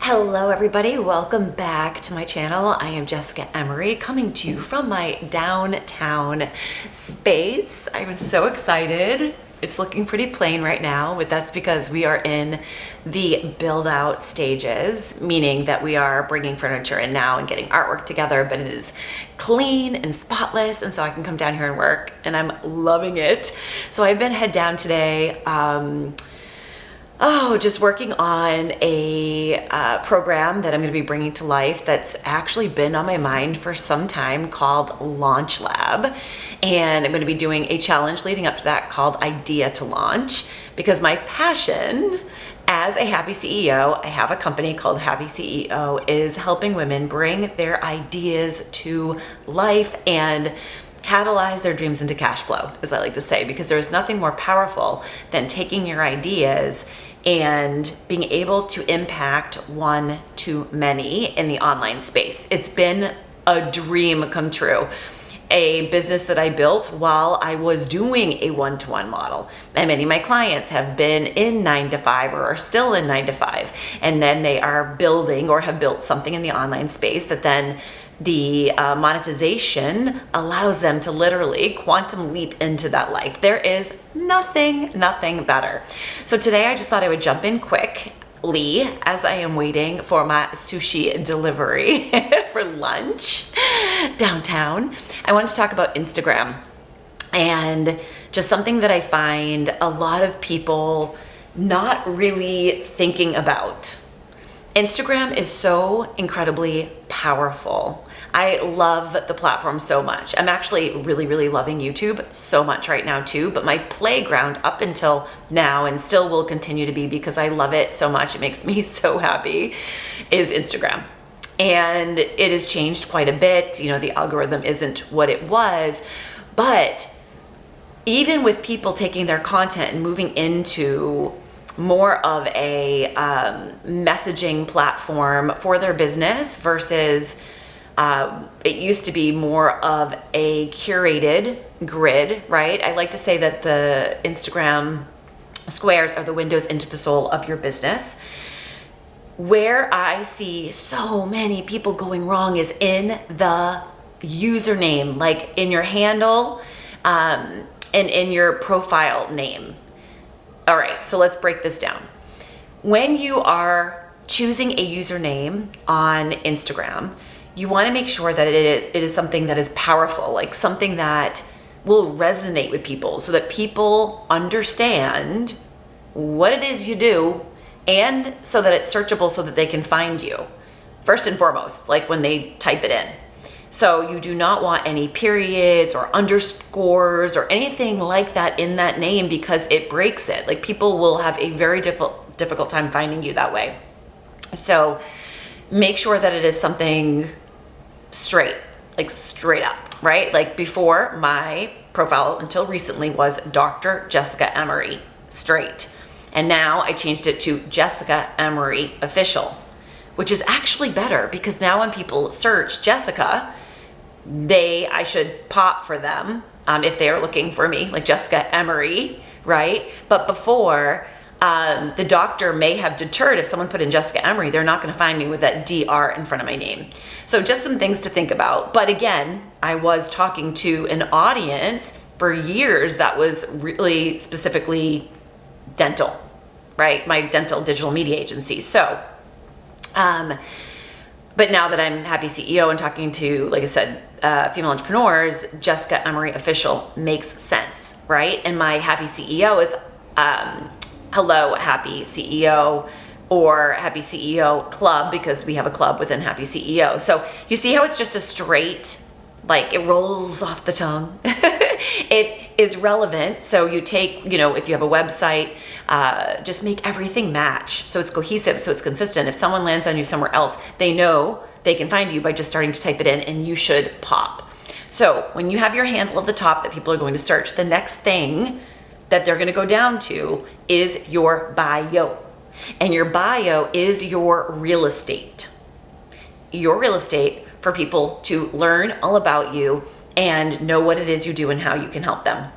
Hello everybody, welcome back to my channel. I am Jessica Emery coming to you from my downtown space. I was so excited. It's looking pretty plain right now, but that's because we are in the build out stages, meaning that we are bringing furniture in now and getting artwork together, but it is clean and spotless, and so I can come down here and work, and I'm loving it. So I've been head down today, just working on a program that I'm going to be bringing to life that's actually been on my mind for some time called Launch Lab. And I'm going to be doing a challenge leading up to that called Idea to Launch, because my passion as a happy CEO, I have a company called Happy CEO, is helping women bring their ideas to life and catalyze their dreams into cash flow, as I like to say, because there's nothing more powerful than taking your ideas and being able to impact one to many in the online space. It's been a dream come true. A business that I built while I was doing a one-to-one model. And many of my clients have been in 9 to 5 or are still in 9 to 5. And then they are building or have built something in the online space that then the monetization allows them to literally quantum leap into that life. There is nothing better. So today I just thought I would jump in quickly as I am waiting for my sushi delivery for lunch downtown. I wanted to talk about Instagram and just something that I find a lot of people not really thinking about. Instagram is so incredibly powerful. I love the platform so much. I'm actually really loving YouTube so much right now too, but my playground up until now, and still will continue to be because I love it so much, it makes me so happy, is Instagram. And it has changed quite a bit. You know, the algorithm isn't what it was, but even with people taking their content and moving into more of a messaging platform for their business versus it used to be more of a curated grid, right? I like to say that the Instagram squares are the windows into the soul of your business. Where I see so many people going wrong is in the username, like in your handle and in your profile name. All right, so let's break this down. When you are choosing a username on Instagram, you want to make sure that it is something that is powerful, like something that will resonate with people so that people understand what it is you do, and so that it's searchable so that they can find you first and foremost, like when they type it in. So you do not want any periods or underscores or anything like that in that name, because it breaks it. Like, people will have a very difficult time finding you that way. So make sure that it is something straight, like straight up, right? Like, before, my profile until recently was Dr. Jessica Emery, straight. And now I changed it to Jessica Emery Official, which is actually better, because now when people search Jessica, I should pop for them if they are looking for me, like Jessica Emery, right? But before, the doctor may have deterred. If someone put in Jessica Emery, they're not going to find me with that DR in front of my name. So just some things to think about. But again, I was talking to an audience for years that was really specifically dental, right? My dental digital media agency. So, but now that I'm Happy CEO and talking to, like I said, female entrepreneurs, Jessica Emery Official makes sense, right? And my Happy CEO is Hello Happy CEO, or Happy CEO Club, because we have a club within Happy CEO. So you see how it's just a straight, like, it rolls off the tongue. It is relevant. So you take, if you have a website, just make everything match. So it's cohesive, so it's consistent. If someone lands on you somewhere else, they know they can find you by just starting to type it in, and you should pop. So when you have your handle at the top that people are going to search, the next thing that they're going to go down to is your bio. And your bio is your real estate. Your real estate for people to learn all about you and know what it is you do and how you can help them,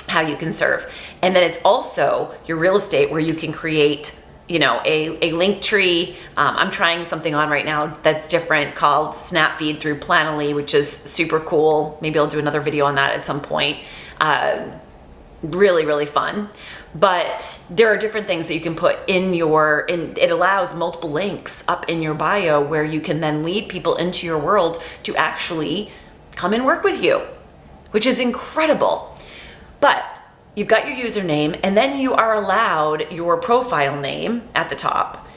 how you can serve. And then it's also your real estate where you can create a link tree. I'm trying something on right now that's different called Snapfeed through Planoly, which is super cool. Maybe I'll do another video on that at some point. Really, really fun. But there are different things that you can put in it allows multiple links up in your bio where you can then lead people into your world to actually come and work with you, which is incredible. But you've got your username, and then you are allowed your profile name at the top.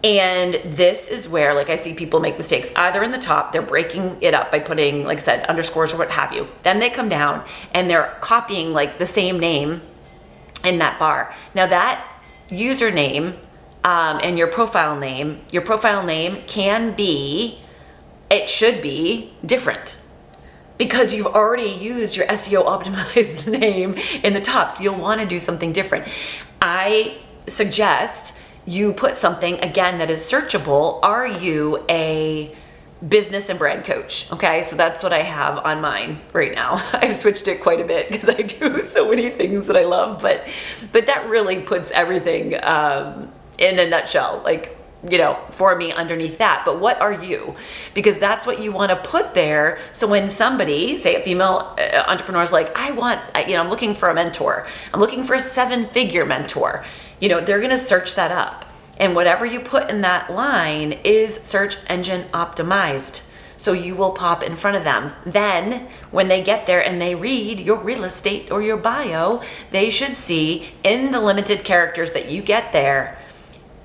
And this is where, like, I see people make mistakes. Either in the top, they're breaking it up by putting, like I said, underscores or what have you. Then they come down and they're copying like the same name in that bar. Now that username and your profile name it should be different, because you've already used your SEO optimized name in the top. So you'll want to do something different. I suggest you put something, again, that is searchable. Are you a business and brand coach? Okay, so that's what I have on mine right now. I've switched it quite a bit because I do so many things that I love, but that really puts everything in a nutshell, like, for me underneath that. But what are you? Because that's what you want to put there. So when somebody, say a female entrepreneur, is like, I'm looking for a mentor. I'm looking for a 7-figure mentor. They're going to search that up. And whatever you put in that line is search engine optimized. So you will pop in front of them. Then when they get there and they read your real estate or your bio, they should see in the limited characters that you get there,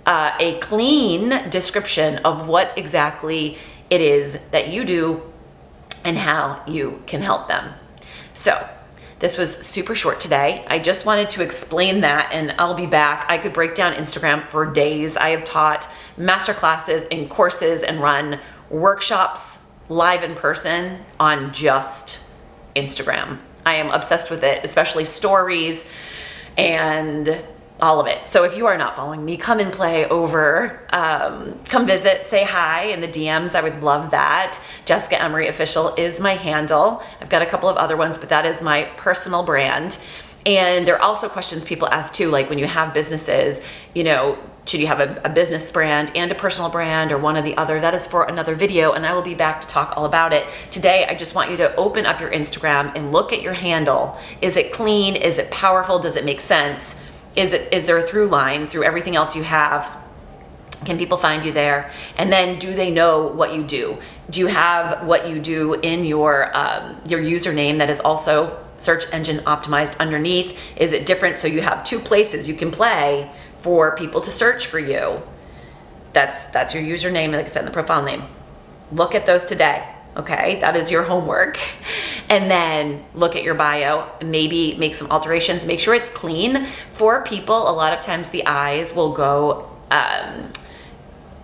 a clean description of what exactly it is that you do and how you can help them. So this was super short today. I just wanted to explain that, and I'll be back. I could break down Instagram for days. I have taught masterclasses and courses and run workshops live in person on just Instagram. I am obsessed with it, especially stories and all of it. So if you are not following me, come and play over, come visit, say hi in the DMs. I would love that. Jessica Emery Official is my handle. I've got a couple of other ones, but that is my personal brand. And there are also questions people ask too, like when you have businesses, should you have a business brand and a personal brand, or one or the other? That is for another video, and I will be back to talk all about it. Today, I just want you to open up your Instagram and look at your handle. Is it clean? Is it powerful? Does it make sense? Is there a through line through everything else you have? Can people find you there? And then do they know what you do? Do you have what you do in your username that is also search engine optimized underneath? Is it different so you have 2 places you can play for people to search for you? That's your username, like I said, in the profile name. Look at those today. Okay, that is your homework. And then look at your bio, maybe make some alterations, make sure it's clean. For people, a lot of times the eyes will go,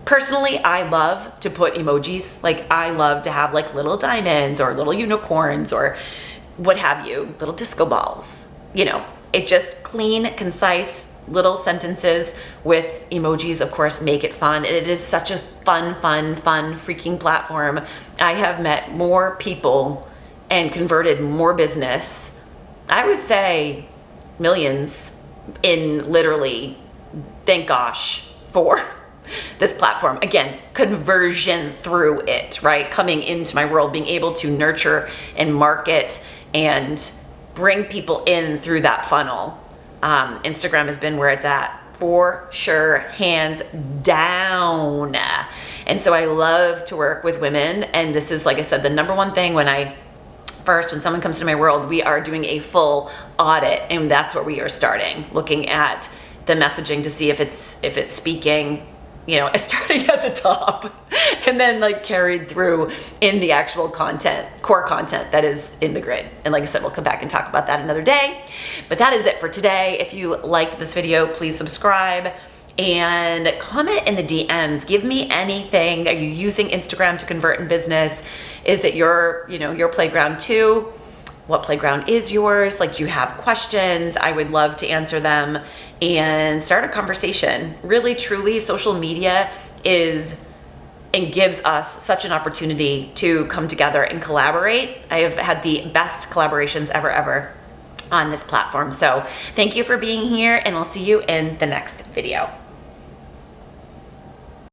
personally, I love to put emojis. Like, I love to have like little diamonds or little unicorns or what have you, little disco balls. It just clean, concise, little sentences with emojis, of course, make it fun. And it is such a fun freaking platform. I have met more people and converted more business, I would say millions, in literally, thank gosh for this platform. Again, conversion through it, right? Coming into my world, being able to nurture and market and bring people in through that funnel. Instagram has been where it's at for sure, hands down. And so I love to work with women. And this is, like I said, the number one thing when someone comes to my world, we are doing a full audit. And that's where we are starting, looking at the messaging to see if it's speaking, it's starting at the top and then like carried through in the actual content, core content that is in the grid. And like I said, we'll come back and talk about that another day. But that is it for today. If you liked this video, please subscribe and comment in the DMs. Give me anything. Are you using Instagram to convert in business? Is it your playground too? What playground is yours? Like, do you have questions? I would love to answer them and start a conversation. Really, truly, social media is and gives us such an opportunity to come together and collaborate. I have had the best collaborations ever on this platform. So thank you for being here, and I'll see you in the next video.